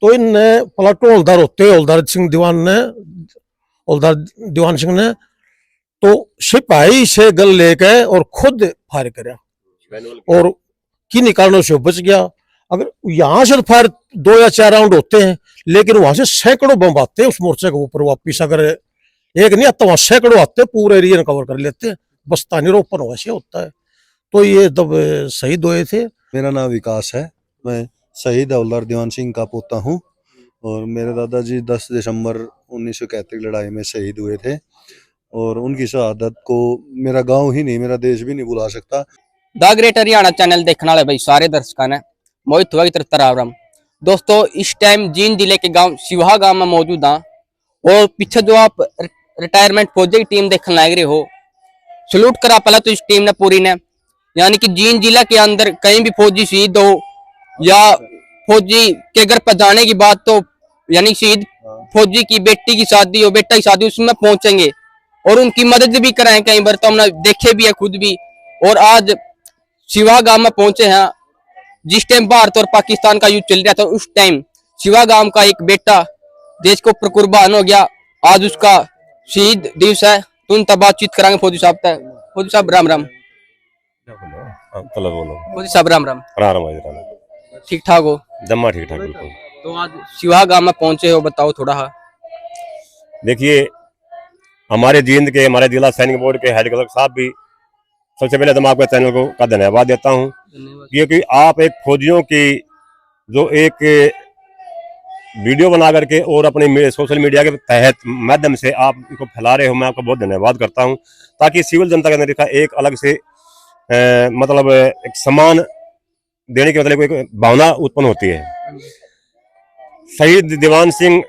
तो इनने पलटो हवलदार होते हवलदार सिंह दीवान ने, हवलदार दीवान सिंह ने तो सिपाही से गल लेके और खुद फायर कराया और किन्हीं कारणों से बच गया। अगर यहां से तो फायर 2 या 4 राउंड होते हैं, लेकिन वहां से सैकड़ों बम आते हैं उस मोर्चे के ऊपर वापिस। अगर एक नहीं आता, वहां सैकड़ों आते हैं, पूरे एरिया कवर कर लेते हैं। बस्ता निरोपण वैसे होता है। तो ये तब शहीद हुए थे। मेरा नाम विकास है, मैं शहीद हवलदार दीवान सिंह का पोता हूँ और मेरे दादाजी 10 दिसंबर 1971 लड़ाई में शहीद हुए थे और उनकी शहादत को मेरा गांव ही नहीं, मेरा देश भी नहीं भुला सकता। द ग्रेट हरियाणा चैनल देखने वाले भाई सारे दर्शकों ने मोहित हुआ की तरफ राम। दोस्तों इस टाइम जींद जिले के गांव सिवाहा गांव में मौजूद हाँ और पीछे जो आप रिटायरमेंट फौजी की टीम देखने लग रहे हो, सलूट करा पहले तो इस टीम ने पूरी ने। यानी कि जींद जिला के अंदर कहीं भी फौजी शहीद हो या फौजी के घर पर जाने की बात, तो यानी शहीद फौजी की बेटी की शादी हो, बेटा की शादी, उसमें पहुंचेंगे और उनकी मदद भी कराएं। कई बार तो हमने देखे भी है खुद भी। और आज सिवाहा गांव में पहुंचे हैं। जिस टाइम भारत और पाकिस्तान का युद्ध चल रहा था उस टाइम सिवाहा गांव का एक बेटा देश को ऊपर कुर्बान हो गया। आज उसका शहीद दिवस है, तो उनसे बातचीत कराएंगे फौजी साहब तक। फौजी साहब राम राम। फौजी साहब राम राम। ठीक ठाक हो? जम्मा ठीक ठाक बिल्कुल। तो आज सिवाहा गांव में पहुंचे हो, बताओ थोड़ा। देखिए, हमारे जींद के, हमारे जिला सैनिक बोर्ड के हेड क्लर्क साहब भी, सबसे पहले तो मैं आपके चैनल को का धन्यवाद देता हूं, क्योंकि आप एक फौजियों की जो एक वीडियो बना करके और अपने सोशल मीडिया के तहत माध्यम से आप इसको फैला रहे हो। मैं आपका बहुत धन्यवाद करता हूं, ताकि सिविल जनता के अंदर एक अलग से मतलब एक सम्मान देने की मतलब एक भावना उत्पन्न होती है। शहीद दीवान सिंह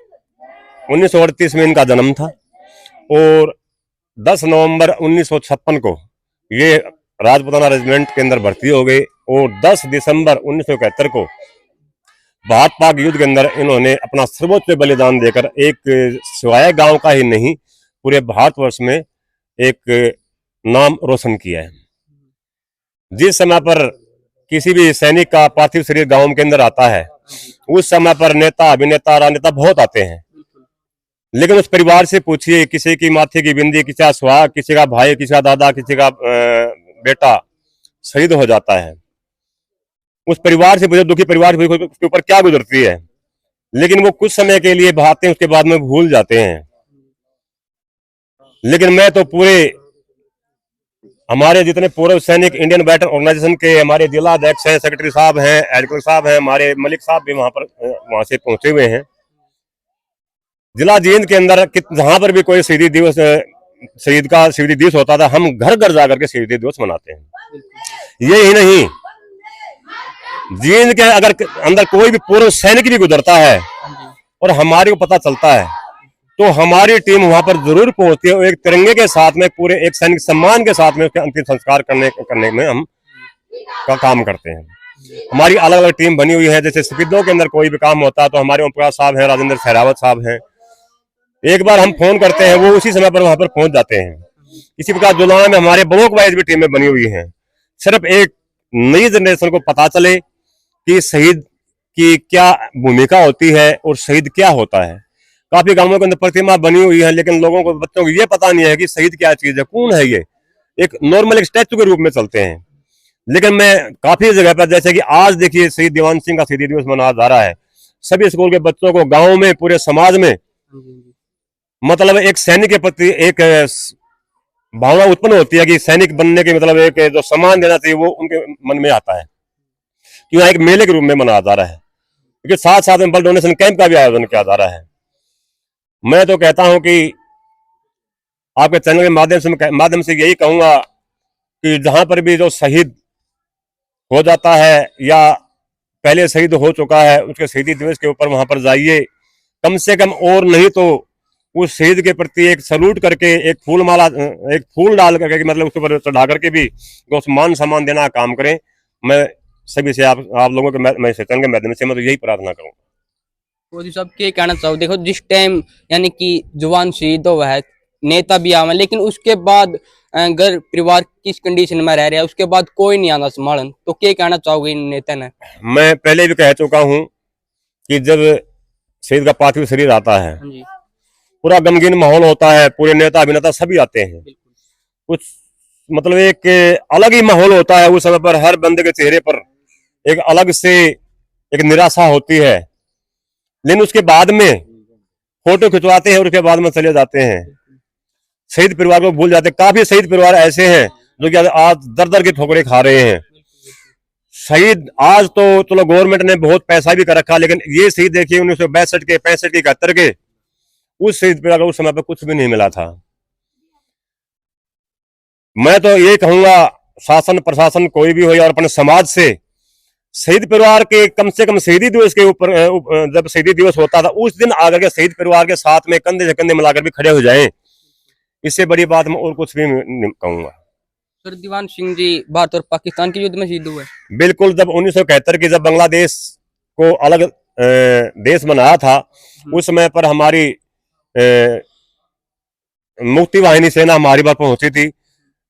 1938 में इनका जन्म था और 10 नवंबर 1956 को ये राजपुताना रेजिमेंट के अंदर भर्ती हो गए और 10 दिसंबर 1971 को भारत पाक युद्ध के अंदर इन्होंने अपना सर्वोच्च बलिदान देकर एक सिवाया गांव का ही नहीं पूरे भारतवर्ष में एक नाम रोशन किया है। जिस समय पर किसी भी सैनिक का पार्थिव शरीर गांव के अंदर आता है, उस समय पर नेता, अभिनेता, राजनेता बहुत आते हैं, लेकिन उस परिवार से पूछिए, किसी की माथे की बिंदी, किसी का सुहाग, किसी का भाई, किसी का दादा, किसी का बेटा शहीद हो जाता है, उस परिवार से पूछे, दुखी परिवार से पूछे उसके ऊपर क्या गुजरती है। लेकिन वो कुछ समय के लिए भागते हैं, उसके बाद में भूल जाते हैं। लेकिन मैं तो पूरे हमारे जितने पूर्व सैनिक इंडियन बैटल ऑर्गेनाइजेशन के हमारे जिला अध्यक्ष हैं, सेक्रेटरी साहब हैं, एडवोकेट साहब हैं, हमारे मलिक साहब भी वहां से पहुंचे हुए हैं। जिला जींद के अंदर जहां पर भी कोई शहीदी दिवस, शहीदी दिवस होता था, हम घर घर जाकर के शहीदी दिवस मनाते हैं। ये ही नहीं, जींद के अगर अंदर कोई भी पूर्व सैनिक भी गुजरता है और हमारे को पता चलता है, तो हमारी टीम वहां पर जरूर पहुंचती है और एक तिरंगे के साथ में, पूरे एक सैनिक सम्मान के साथ में उसके अंतिम संस्कार करने में हम का काम करते हैं। हमारी अलग अलग टीम बनी हुई है। जैसे शहीदों के अंदर कोई भी काम होता है तो हमारे ओम प्रकाश साहब हैं, राजेंद्र सहरावत साहब हैं, एक बार हम फोन करते हैं, वो उसी समय पर वहां पर पहुंच जाते हैं। इसी प्रकार जुलाना में हमारे ब्लॉक वाइज भी टीमें बनी हुई हैं। सिर्फ एक नई जनरेशन को पता चले कि शहीद की क्या भूमिका होती है और शहीद क्या होता है। काफी गांवों के अंदर प्रतिमा बनी हुई है, लेकिन लोगों को, बच्चों को ये पता नहीं है कि शहीद क्या चीज है, कौन है ये। एक नॉर्मल एक स्टैचू के रूप में चलते हैं। लेकिन मैं काफी जगह पर, जैसे कि आज देखिए शहीद दीवान सिंह का शहीदी दिवस मनाया जा रहा है, सभी स्कूल के बच्चों को, गाँव में, पूरे समाज में मतलब एक सैनिक के प्रति एक भावना उत्पन्न होती है कि सैनिक बनने के मतलब एक जो सम्मान देना चाहिए वो उनके मन में आता है। क्यों एक मेले के रूप में मनाया जा रहा है, क्योंकि साथ साथ में ब्लड डोनेशन कैंप का भी आयोजन किया जा रहा है। मैं तो कहता हूं कि आपके चैनल के माध्यम से यही कहूंगा कि जहां पर भी जो शहीद हो जाता है या पहले शहीद हो चुका है, उसके शहीदी दिवस के ऊपर वहां पर जाइए, कम से कम, और नहीं तो उस शहीद के प्रति एक सलूट करके, एक फूल माला, एक फूल डाल करके, मतलब उसके ऊपर चढ़ा करके भी मान सम्मान देना काम करें। मैं सभी से आप लोगों के मैं चैनल के माध्यम से मैं तो यही प्रार्थना करूंगा। फौजी साहब क्या कहना चाहो? देखो जिस टाइम यानी कि जवान शहीद हुआ है, नेता भी आवे, लेकिन उसके बाद घर परिवार किस कंडीशन में रह रहा है, उसके बाद कोई नहीं आना संभालन, तो क्या कहना चाहोगे इन नेता ने? मैं पहले भी कह चुका हूं कि जब शहीद का पार्थिव शरीर आता है, हाँ जी, पूरा गमगीन माहौल होता है, पूरे नेता अभिनेता सभी आते हैं। बिल्कुल। कुछ मतलब एक अलग ही माहौल होता है उस समय पर, हर बंदे के चेहरे पर एक अलग से एक निराशा होती है। लेकिन उसके बाद में फोटो खिंचवाते हैं और उसके बाद में चले जाते हैं, शहीद परिवार को भूल जाते हैं। काफी शहीद परिवार ऐसे हैं जो कि आज दर दर की ठोकरें खा रहे हैं। शहीद आज तो चलो गवर्नमेंट ने बहुत पैसा भी कर रखा, लेकिन ये शहीद देखिए 1962 के, 65 के, 71 के, उस शहीद परिवार को उस समय पर कुछ भी नहीं मिला था। मैं तो ये कहूंगा शासन प्रशासन कोई भी हो और अपने समाज से शहीद परिवार के कम से कम शहीदी दिवस के ऊपर जब शहीदी दिवस होता था उस दिन आकर के शहीद परिवार के साथ में कंधे से कंधे मिलाकर भी खड़े हो जाएं, इससे बड़ी बात मैं और कुछ भी नहीं कहूंगा। सर दीवान सिंह जी भारत और पाकिस्तान के युद्ध में शहीद हुए। बिल्कुल, जब 1971 की जब बांग्लादेश को अलग देश बनाया था उस समय पर हमारी मुक्ति वाहिनी सेना हमारी बात पहुंची थी।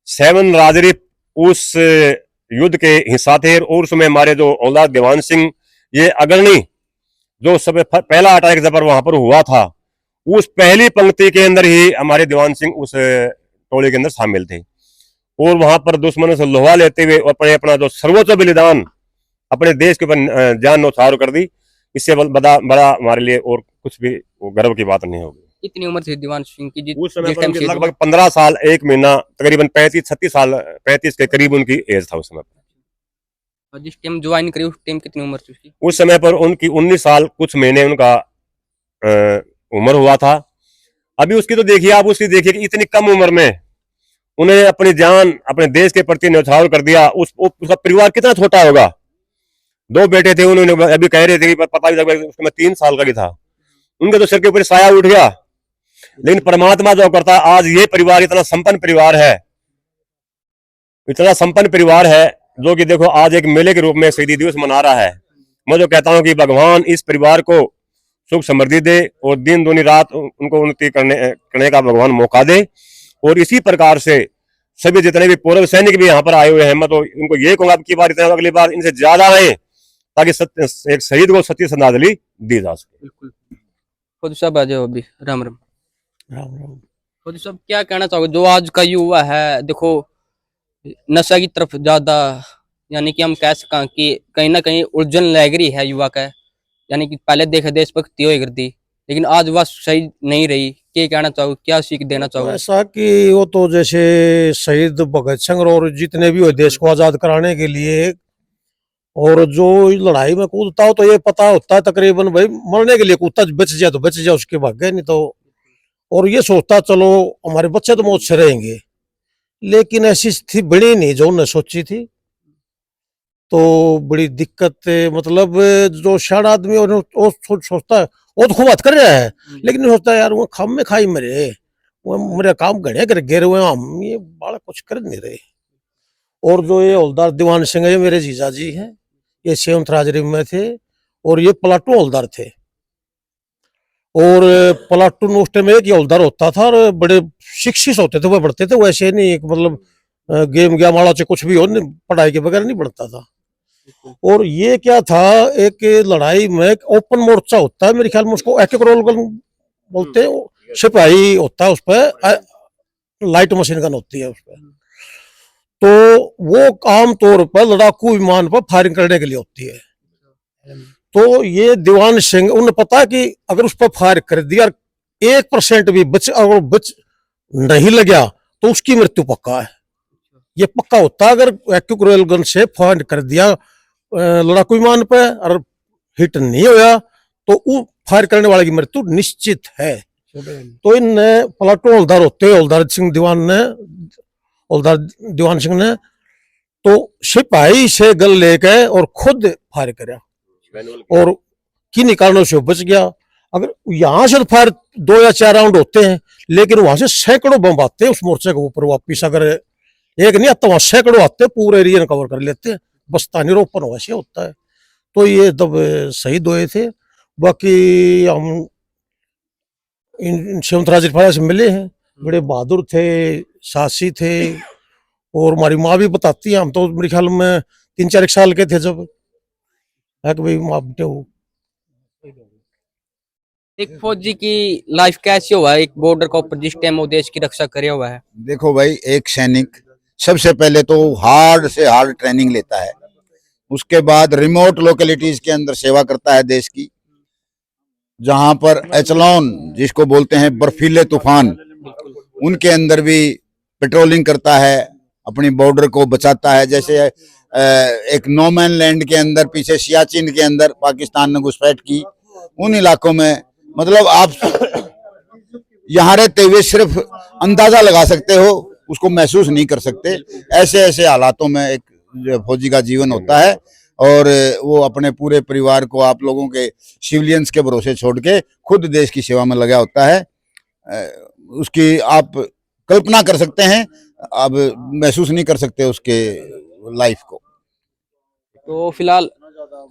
7 राजरी उस युद्ध के हिस्सा थे और उसमें हमारे जो हवलदार दीवान सिंह ये अग्रणी जो सब पहला अटैक जब वहां पर हुआ था उस पहली पंक्ति के अंदर ही हमारे दीवान सिंह उस टोले के अंदर शामिल थे और वहां पर दुश्मनों से लोहा लेते हुए अपने अपना जो सर्वोच्च बलिदान अपने देश के ऊपर जान न्यौछावर कर दी। इससे बड़ा हमारे लिए और कुछ भी गर्व की बात नहीं होगी। कितनी उम्र थी दीवान सिंह की उस समय पर उनकी लगभग 15 साल 1 महीना, तकरीबन 35-36 साल, 35 के करीब उनकी एज था उस समय पर। और जिस टाइम ज्वाइन करी उस टाइम कितनी उम्र थी उसकी? उस समय पर उनकी 19 साल कुछ महीने उनका उम्र हुआ था। अभी उसकी तो देखिए आप, उसकी देखिए कि इतनी कम उम्र में उन्हें अपनी जान अपने देश के प्रति न्यौछावर कर दिया। उसका परिवार कितना छोटा होगा, 2 बेटे थे, उन्होंने अभी कह रहे थे कि पता भी लगा उसमें 3 साल का भी था, उनके तो सिर के ऊपर साया उठ गया। लेकिन परमात्मा जो करता है, आज ये परिवार इतना संपन्न परिवार है, इतना संपन्न परिवार है जो कि देखो आज एक मेले के रूप में शहीदी दिवस मना रहा है। मैं जो कहता हूं कि भगवान इस परिवार को सुख समृद्धि दे और दिन दूनी रात उनको उन्नति करने का भगवान मौका दे। और इसी प्रकार से सभी जितने भी पूर्व सैनिक भी यहाँ पर आए हुए हैं, मैं तो इनको ये कहूंगा कि बार इतना अगली बार इनसे ज्यादा आए ताकि एक शहीद को सच्ची श्रद्धांजलि दी जा सके। बिल्कुल। फौजी साहब आ जाओ अभी। राम राम। राम राम। फौजी साहब क्या कहना चाहोगे, जो आज का युवा है देखो नशा की तरफ ज्यादा, यानी कि हम कह सकें कि कहीं ना कहीं उलझन लग रही है युवा का, यानी कि पहले देखे देशभक्ति हो करती लेकिन आज वह सही नहीं रही। क्या कहना चाहोगे, क्या सीख देना चाहोगे? ऐसा कि वो तो जैसे शहीद भगत सिंह और जितने भी हुए देश को आजाद कराने के लिए, और जो लड़ाई में कूदता हो तो ये पता होता है तकरीबन भाई मरने के लिए कूदता, बच जाए तो बच जाए, उसके भाग्य नहीं तो। और ये सोचता चलो हमारे बच्चे तो मौत से रहेंगे, लेकिन ऐसी स्थिति बनी नहीं जो उन्होंने सोची थी। तो बड़ी दिक्कत, मतलब जो शायद आदमी वो सोचता है वो तो खूब बात कर रहा है, लेकिन सोचता है यार वो खाम में खाई मरे, वो मेरा काम घड़े कर गिर हुए, हम ये बाला कुछ कर नहीं रहे। और जो ये हवलदार दीवान सिंह है, ये मेरे जीजा जी हैं, ये 7 राजरी में थे और ये प्लाटून हवलदार थे। और प्लाटून उस टाइम एक ही हवलदार होता था और बड़े शिक्षित होते थे, वो बढ़ते थे, वैसे नहीं मतलब गेम गया माड़ा से कुछ भी हो, पढ़ाई के बगैर नहीं बढ़ता था। और ये क्या था, एक लड़ाई में ओपन मोर्चा होता है मेरे ख्याल में, उसको एक रोल गन बोलते हैं, सिपाही होता है, उस पर लाइट मशीन गन होती है उस पर। तो वो आम तौर पर लड़ाकू विमान पर फायरिंग करने के लिए होती है। तो ये दीवान सिंह, उन्हें पता कि अगर उस पर फायर कर दिया 1% भी बच नहीं लगा तो उसकी मृत्यु पक्का है, ये पक्का होता है। अगर एक्टिव रेल गन से फायर कर दिया लड़ाकू विमान पे और हिट नहीं होया तो वो फायर करने वाले की मृत्यु निश्चित है। तो इन प्लाटून हवलदार होते हवलदार दीवान सिंह ने तो सिपाही से गन लेके और खुद फायर कराया और किन्हीं कारणों से बच गया। अगर यहां से फायर 2 या 4 राउंड होते हैं, लेकिन वहां से सैकड़ों बम आते हैं उस मोर्चे के ऊपर वापिस, अगर एक नहीं आता वहां सैकड़ों आते, पूरे एरिया कवर कर लेते हैं, बस्ता निरोपण वैसे होता है। तो ये तब शहीद हुए थे। बाकी हम इन 7 राजरी से मिले हैं, बड़े बहादुर थे, साहसी थे। और हमारी माँ भी बताती है, हम तो मेरे ख्याल में 3-4 साल के थे जब, है कि भाई माँ बेटे हो एक फौजी की लाइफ कैसी हुआ है, एक बॉर्डर के ऊपर जिस टाइम वो देश की रक्षा करे हुआ है? देखो भाई, एक सैनिक सबसे पहले तो हार्ड से हार्ड ट्रेनिंग लेता है, उसके बाद रिमोट लोकेलिटीज के अंदर सेवा करता है देश की, जहां पर एचलॉन जिसको बोलते हैं बर्फीले तूफान, उनके अंदर भी पेट्रोलिंग करता है, अपनी बॉर्डर को बचाता है। जैसे एक नोमैन लैंड के अंदर पीछे सियाचिन के अंदर पाकिस्तान ने घुसपैठ की, उन इलाकों में मतलब आप यहाँ रहते हुए सिर्फ अंदाजा लगा सकते हो, उसको महसूस नहीं कर सकते। ऐसे ऐसे हालातों में एक फौजी का जीवन होता है और वो अपने पूरे परिवार को आप लोगों के सिविलियंस के भरोसे छोड़ के खुद देश की सेवा में लगा होता है। उसकी आप कल्पना कर सकते हैं, आप महसूस नहीं कर सकते उसके लाइफ को। तो फिलहाल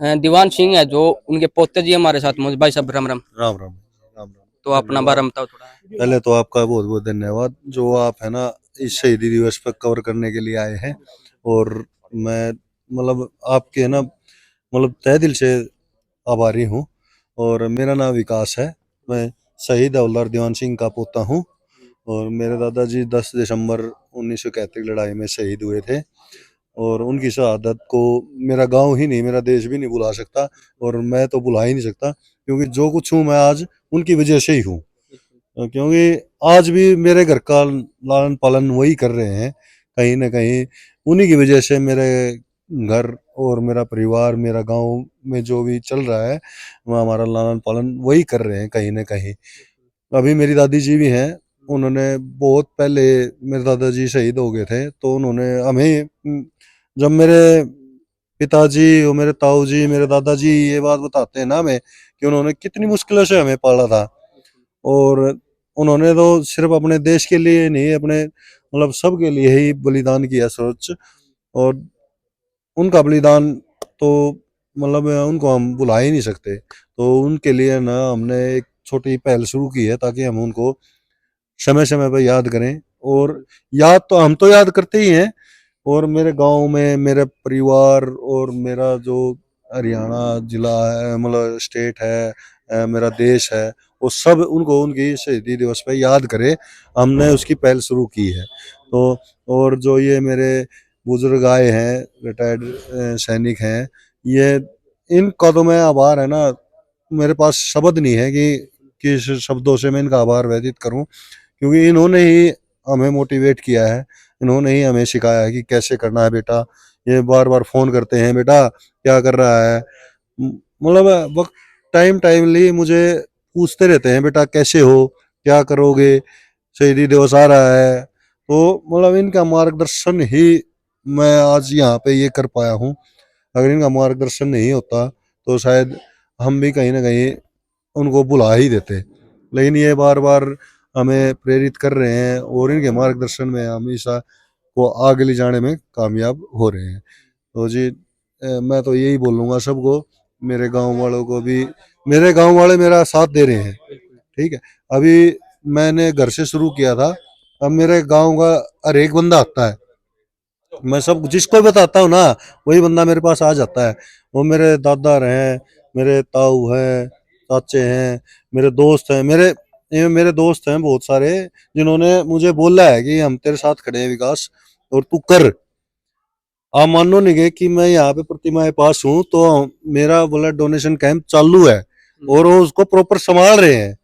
दीवान सिंह है जो उनके पोते जी हमारे साथ मौजूद। भाई साहब राम राम। राम राम। राम राम। तो अपना बारे में बताओ थोड़ा। पहले तो आपका बहुत बहुत धन्यवाद जो आप है ना इस शहीदी दिवस पर कवर करने के लिए आए हैं, और मैं मतलब आपके है ना मतलब तहे दिल से आभारी हूँ। और मेरा नाम विकास है, मैं शहीद हवलदार दीवान सिंह का पोता हूँ, और मेरे दादाजी 10 दिसंबर 1931 लड़ाई में शहीद हुए थे, और उनकी शहादत को मेरा गांव ही नहीं, मेरा देश भी नहीं भुला सकता, और मैं तो भुला ही नहीं सकता, क्योंकि जो कुछ हूँ मैं आज उनकी वजह से ही हूँ। क्योंकि आज भी मेरे घर का लालन पालन वही कर रहे हैं, कहीं ना कहीं उन्हीं की वजह से मेरे घर और मेरा परिवार, मेरा गांव में जो भी चल रहा है वह हमारा लालन पालन वही कर रहे हैं कहीं ना कहीं। अभी मेरी दादी जी भी हैं, उन्होंने बहुत पहले मेरे दादाजी शहीद हो गए थे, तो उन्होंने हमें जब मेरे पिताजी और मेरे ताऊ जी, मेरे दादाजी ये बात बताते हैं ना हमें कि उन्होंने कितनी मुश्किलों से हमें पाला था, और उन्होंने तो सिर्फ अपने देश के लिए नहीं, अपने मतलब सबके लिए ही बलिदान किया सर्वोच्च, और उनका बलिदान तो मतलब उनको हम भुला ही नहीं सकते। तो उनके लिए ना हमने एक छोटी पहल शुरू की है ताकि हम उनको समय समय पर याद करें, और याद तो हम तो याद करते ही हैं, और मेरे गांव में मेरे परिवार और मेरा जो हरियाणा जिला है, मतलब स्टेट है, मेरा देश है, वो सब उनको उनकी शहीदी दिवस पे याद करे, हमने उसकी पहल शुरू की है। तो और जो ये मेरे बुजुर्ग आए हैं, रिटायर्ड सैनिक हैं, ये इनका तो मैं आभार है ना, मेरे पास शब्द नहीं है कि किस शब्दों से मैं इनका आभार व्यतीत करूं, क्योंकि इन्होंने ही हमें मोटिवेट किया है, इन्होंने ही हमें सिखाया है कि कैसे करना है बेटा। ये बार बार फोन करते हैं, बेटा क्या कर रहा है, मतलब वक्त टाइम टाइमली मुझे पूछते रहते हैं, बेटा कैसे हो, क्या करोगे, शहीदी दिवस आ रहा है। तो मतलब इनका मार्गदर्शन ही मैं आज यहाँ पे ये कर पाया हूँ। अगर इनका मार्गदर्शन नहीं होता तो शायद हम भी कहीं ना कहीं उनको भुला ही देते, लेकिन ये बार बार हमें प्रेरित कर रहे हैं, और इनके मार्गदर्शन में हमेशा को आगे ले जाने में कामयाब हो रहे हैं। तो जी मैं तो यही बोलूँगा सबको, मेरे गांव वालों को भी, मेरे गांव वाले मेरा साथ दे रहे हैं। ठीक है, अभी मैंने घर से शुरू किया था, अब मेरे गांव का हर एक बंदा आता है, मैं सब जिसको बताता हूँ ना वही बंदा मेरे पास आ जाता है। वो मेरे दादा रहे, मेरे ताऊ हैं, चाचे हैं, मेरे दोस्त हैं, मेरे दोस्त हैं बहुत सारे, जिन्होंने मुझे बोला है कि हम तेरे साथ खड़े हैं विकास, और तू कर। आप मानो नहीं गए कि मैं यहाँ पे प्रतिमा के पास हूँ, तो मेरा ब्लड डोनेशन कैंप चालू है, और वो उसको प्रॉपर संभाल रहे हैं।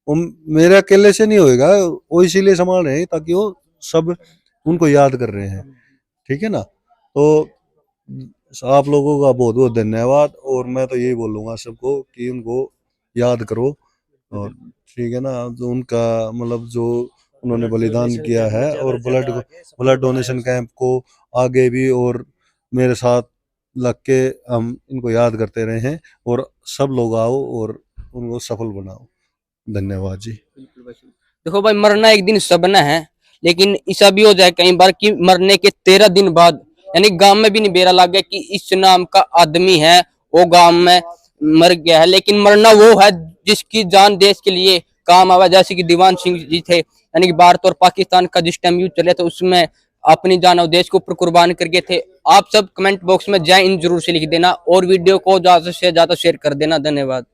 वो मेरे अकेले से नहीं होएगा, वो इसीलिए संभाल रहे हैं ताकि वो सब उनको याद कर रहे हैं। ठीक है ना, तो आप लोगों का बहुत बहुत धन्यवाद, और मैं तो यही बोलूँगा सबको कि उनको याद करो, और ठीक है ना, जो उनका मतलब जो उन्होंने बलिदान किया है, और ब्लड डोनेशन कैंप को आगे भी और मेरे साथ लग के हम इनको याद करते रहे हैं, और सब लोग आओ और उनको सफल बनाओ। धन्यवाद जी। देखो भाई, मरना एक दिन सबना है, लेकिन ऐसा भी हो जाए कई बार कि मरने के 13 दिन बाद, यानी गांव में भी नहीं बेरा लग गया कि इस नाम का आदमी है वो गांव में मर गया है, लेकिन मरना वो है जिसकी जान देश के लिए काम आवा। जैसे कि दीवान सिंह जी थे, यानी कि भारत और पाकिस्तान का जिस टाइम युद्ध चले तो उसमें अपनी जान और देश को ऊपर कुर्बान करके थे। आप सब कमेंट बॉक्स में जय हिंद जरूर से लिख देना, और वीडियो को ज्यादा से ज्यादा शेयर कर देना। धन्यवाद।